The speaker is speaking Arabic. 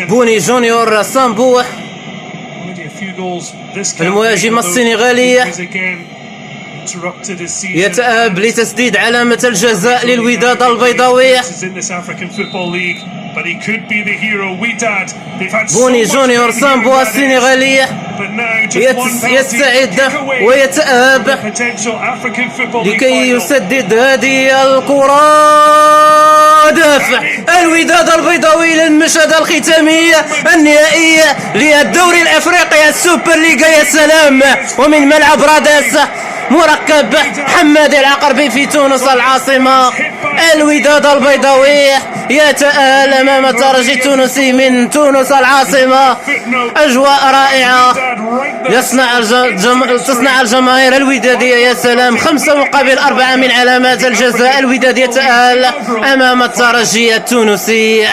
بوني جونيور سامبو المهاجم السنغالي يتأهب لتسديد علامة الجزاء للوداد البيضاوي. بوني جونيور سامبو السنغالي يستعد ويتأهب لكي يسدد هذه الكرة. دافع الوداد البيضاوي للمشهد الختامي النهائي للدوري الافريقي السوبر ليغا. يا سلام! ومن ملعب رادس مركب حمادي العقربي في تونس العاصمة. الوداد البيضاوي يتأهل امام الترجي التونسي من تونس العاصمة. اجواء رائعة تصنع الجماهير الودادية. يا سلام! 5 مقابل 4 من علامات الجزاء. الوداد يتأهل امام الترجي التونسي.